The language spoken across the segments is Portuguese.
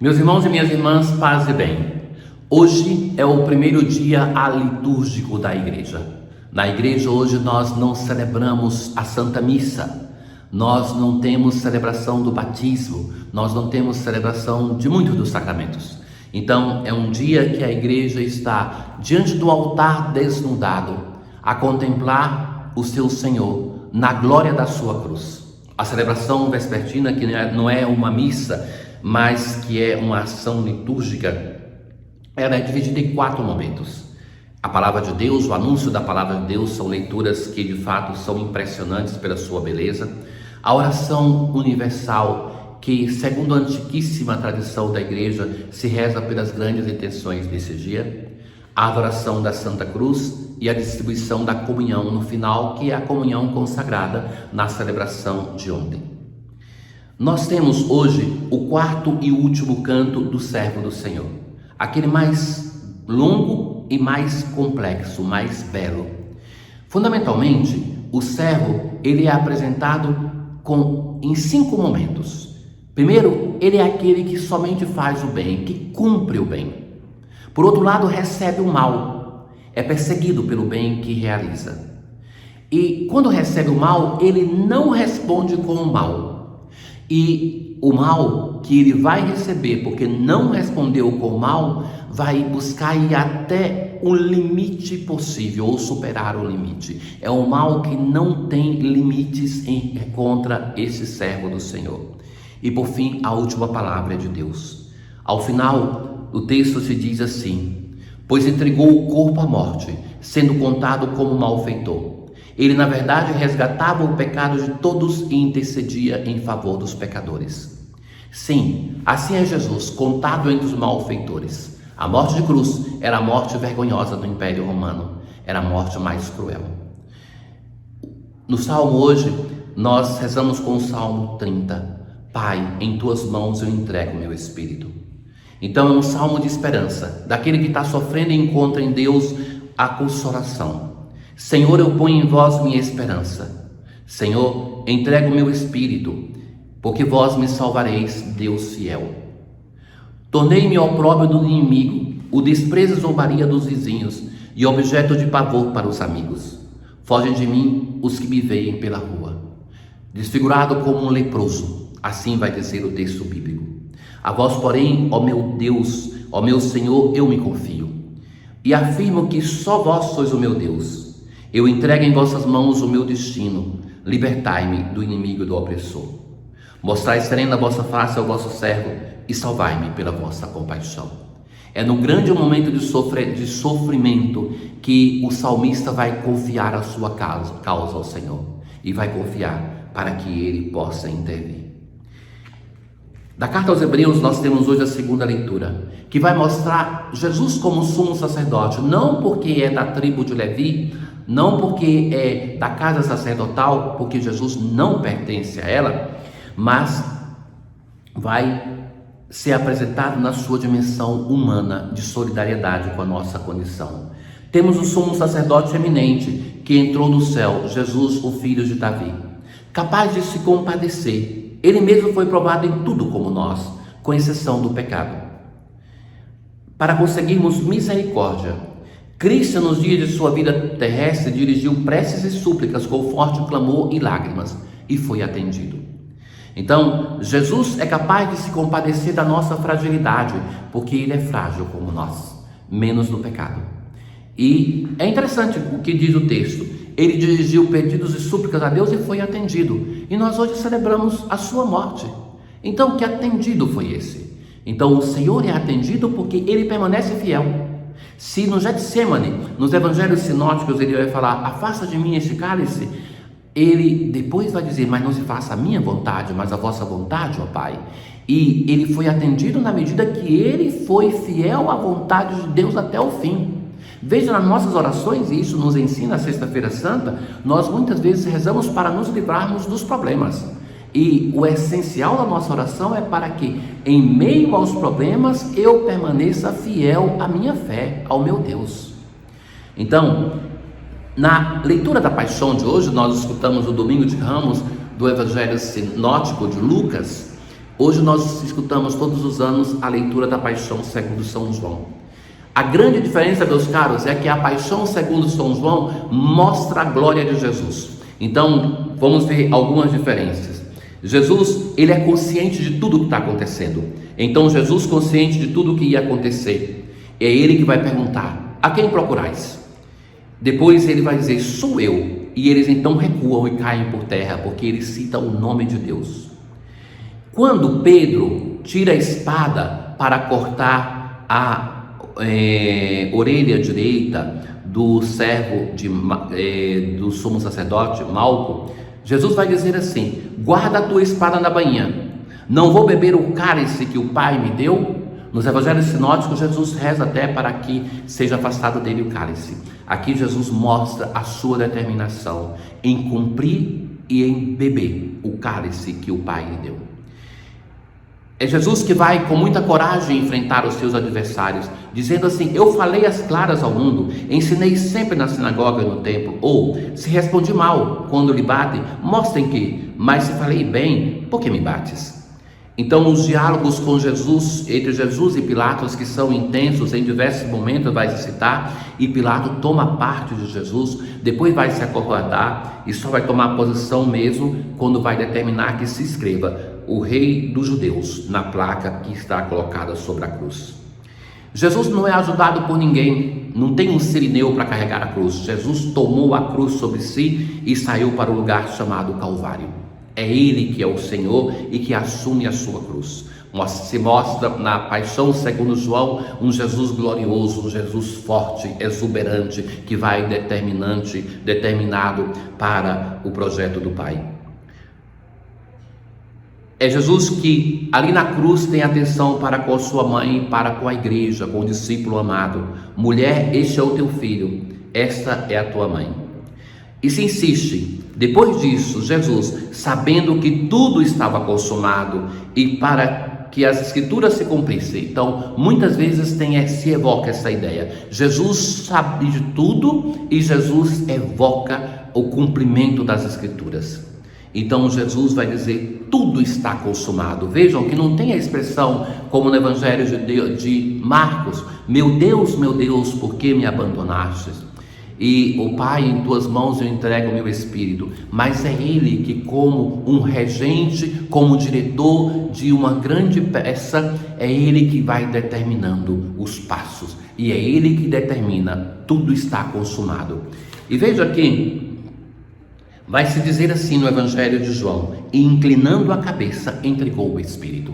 Meus irmãos e minhas irmãs, paz e bem. Hoje é o primeiro dia litúrgico da igreja. Na igreja hoje nós não celebramos a Santa Missa, nós não temos celebração do batismo, nós não temos celebração de muitos dos sacramentos. Então é um dia que a igreja está diante do altar desnudado, a contemplar o seu Senhor na glória da sua cruz. A celebração vespertina, que não é uma missa, mas que é uma ação litúrgica, ela é dividida em 4 momentos. A palavra de Deus, o anúncio da palavra de Deus, são leituras que de fato são impressionantes pela sua beleza. A oração universal, que segundo a antiquíssima tradição da igreja, se reza pelas grandes intenções desse dia. A adoração da Santa Cruz e a distribuição da comunhão no final, que é a comunhão consagrada na celebração de ontem. Nós temos hoje o 4º e último canto do servo do Senhor, aquele mais longo e mais complexo, mais belo. Fundamentalmente, o servo ele é apresentado em 5 momentos. Primeiro, ele é aquele que somente faz o bem, que cumpre o bem. Por outro lado, recebe o mal, é perseguido pelo bem que realiza. E quando recebe o mal, ele não responde com o mal. E o mal que ele vai receber, porque não respondeu com o mal, vai buscar ir até o limite possível, ou superar o limite. É um mal que não tem limites contra esse servo do Senhor. E por fim, a última palavra é de Deus. Ao final, o texto se diz assim: pois entregou o corpo à morte, sendo contado como malfeitor. Ele, na verdade, resgatava o pecado de todos e intercedia em favor dos pecadores. Sim, assim é Jesus, contado entre os malfeitores. A morte de cruz era a morte vergonhosa do Império Romano, era a morte mais cruel. No Salmo hoje, nós rezamos com o Salmo 30. Pai, em tuas mãos eu entrego meu espírito. Então é um salmo de esperança, daquele que está sofrendo e encontra em Deus a consolação. Senhor, eu ponho em vós minha esperança. Senhor, entrego o meu espírito, porque vós me salvareis, Deus fiel. Tornei-me opróbrio do inimigo, o desprezo e zombaria dos vizinhos, e objeto de pavor para os amigos. Fogem de mim os que me veem pela rua. Desfigurado como um leproso, assim vai dizer o texto bíblico. A vós, porém, ó meu Deus, ó meu Senhor, eu me confio, e afirmo que só vós sois o meu Deus. Eu entrego em vossas mãos o meu destino, libertai-me do inimigo e do opressor. Mostrai serena a vossa face ao vosso servo e salvai-me pela vossa compaixão. É no grande momento de sofrimento que o salmista vai confiar a sua causa ao Senhor e vai confiar para que Ele possa intervir. Da carta aos Hebreus nós temos hoje a segunda leitura, que vai mostrar Jesus como sumo sacerdote, não porque é da tribo de Levi, não porque é da casa sacerdotal, porque Jesus não pertence a ela, mas vai ser apresentado na sua dimensão humana de solidariedade com a nossa condição. Temos o sumo sacerdote eminente que entrou do céu, Jesus, o filho de Davi, capaz de se compadecer. Ele mesmo foi provado em tudo como nós, com exceção do pecado. Para conseguirmos misericórdia, Cristo, nos dias de sua vida terrestre, dirigiu preces e súplicas com forte clamor e lágrimas, e foi atendido. Então, Jesus é capaz de se compadecer da nossa fragilidade, porque Ele é frágil como nós, menos no pecado. E é interessante o que diz o texto. Ele dirigiu pedidos e súplicas a Deus e foi atendido. E nós hoje celebramos a sua morte. Então, que atendido foi esse? Então, o Senhor é atendido porque Ele permanece fiel. Se no Getsemane, nos evangelhos sinóticos, Ele vai falar: afasta de mim este cálice, Ele depois vai dizer: mas não se faça a minha vontade, mas a vossa vontade, ó Pai. E Ele foi atendido na medida que Ele foi fiel à vontade de Deus até o fim. Veja nas nossas orações, e isso nos ensina a Sexta-feira Santa, nós muitas vezes rezamos para nos livrarmos dos problemas. E o essencial da nossa oração é para que, em meio aos problemas, eu permaneça fiel à minha fé, ao meu Deus. Então, na leitura da Paixão de hoje, nós escutamos o Domingo de Ramos do Evangelho Sinótico de Lucas, Hoje nós escutamos todos os anos a leitura da Paixão segundo São João. A grande diferença, meus caros, é que a Paixão segundo São João mostra a glória de Jesus. Então, vamos ver algumas diferenças. Jesus, ele é consciente de tudo que está acontecendo. Então, Jesus, consciente de tudo que ia acontecer, é ele que vai perguntar: a quem procurais? Depois ele vai dizer: sou eu. E eles então recuam e caem por terra, porque eles citam o nome de Deus. Quando Pedro tira a espada para cortar a orelha direita do servo do sumo sacerdote Malco, Jesus vai dizer assim: guarda a tua espada na bainha, não vou beber o cálice que o Pai me deu. Nos evangelhos sinóticos, Jesus reza até para que seja afastado dele o cálice. Aqui Jesus mostra a sua determinação em cumprir e em beber o cálice que o Pai lhe deu. É Jesus que vai com muita coragem enfrentar os seus adversários, dizendo assim: eu falei as claras ao mundo, ensinei sempre na sinagoga e no templo. Ou, se respondi mal quando lhe batem, mostrem que, mas se falei bem, por que me bates? Então, os diálogos com Jesus, entre Jesus e Pilatos, que são intensos, em diversos momentos vai se citar, e Pilatos toma parte de Jesus, depois vai se acovardar e só vai tomar posição mesmo quando vai determinar que se escreva: o Rei dos Judeus, na placa que está colocada sobre a cruz. Jesus não é ajudado por ninguém, não tem um sirineu para carregar a cruz. Jesus tomou a cruz sobre si e saiu para o lugar chamado Calvário. É Ele que é o Senhor e que assume a sua cruz. Se mostra na Paixão segundo João um Jesus glorioso, um Jesus forte, exuberante, que vai determinado para o projeto do Pai. É Jesus que ali na cruz tem atenção para com a sua mãe e para com a igreja, com o discípulo amado. Mulher, este é o teu filho, esta é a tua mãe. E se insiste. Depois disso, Jesus, sabendo que tudo estava consumado e para que as escrituras se cumprissem, então muitas vezes se evoca essa ideia: Jesus sabe de tudo e Jesus evoca o cumprimento das escrituras. Então Jesus vai dizer: tudo está consumado. Vejam que não tem a expressão como no evangelho de Marcos: meu Deus, por que me abandonastes? E o Pai, em tuas mãos eu entrego o meu espírito. Mas é Ele que, como um regente, como diretor de uma grande peça, é Ele que vai determinando os passos. E é Ele que determina: tudo está consumado. E veja aqui, vai se dizer assim no Evangelho de João: e inclinando a cabeça, entregou o Espírito.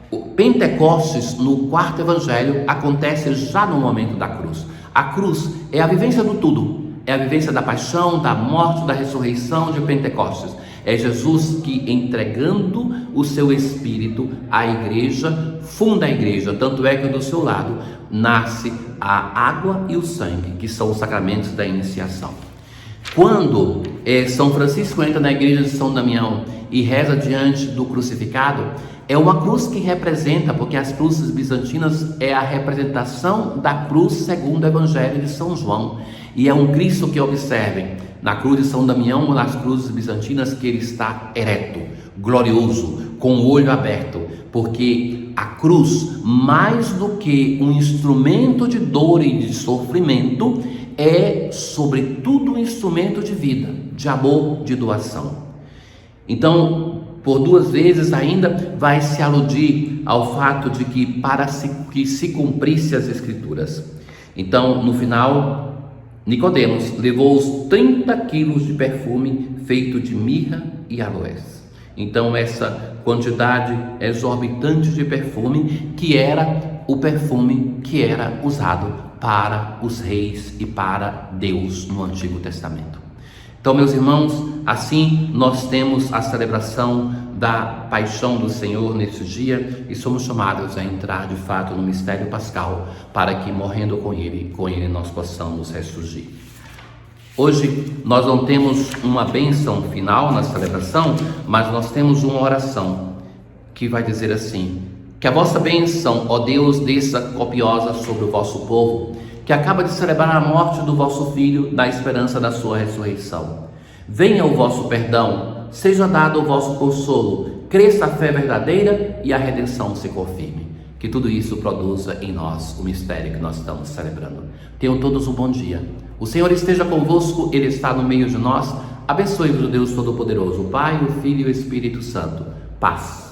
O Pentecostes, no quarto Evangelho, acontece já no momento da cruz. A cruz é a vivência do tudo, é a vivência da paixão, da morte, da ressurreição de Pentecostes. É Jesus que, entregando o seu Espírito à igreja, funda a igreja. Tanto é que do seu lado nasce a água e o sangue, que são os sacramentos da iniciação. Quando São Francisco entra na igreja de São Damião e reza diante do crucificado, é uma cruz que representa, porque as cruzes bizantinas é a representação da cruz segundo o Evangelho de São João. E é um Cristo que observem, na cruz de São Damião ou nas cruzes bizantinas, que ele está ereto, glorioso, com o olho aberto, porque a cruz, mais do que um instrumento de dor e de sofrimento, é sobretudo um instrumento de vida, de amor, de doação. Então, por duas vezes ainda vai se aludir ao fato de que para que se cumprisse as escrituras. Então, no final, Nicodemos levou os 30 quilos de perfume feito de mirra e aloés. Então, essa quantidade exorbitante de perfume, que era o perfume que era usado para os reis e para Deus no Antigo Testamento. Então, meus irmãos, assim nós temos a celebração da Paixão do Senhor neste dia e somos chamados a entrar de fato no mistério pascal, para que, morrendo com Ele nós possamos ressurgir. Hoje nós não temos uma bênção final na celebração, mas nós temos uma oração que vai dizer assim: que a vossa bênção, ó Deus, desça copiosa sobre o vosso povo, que acaba de celebrar a morte do vosso Filho, na esperança da sua ressurreição. Venha o vosso perdão seja dado o vosso consolo, cresça a fé verdadeira e a redenção se confirme. Que tudo isso produza em nós o mistério que nós estamos celebrando. Tenham todos um bom dia. O Senhor esteja convosco, Ele está no meio de nós. Abençoe-vos o Deus Todo-Poderoso, o Pai, o Filho e o Espírito Santo. Paz.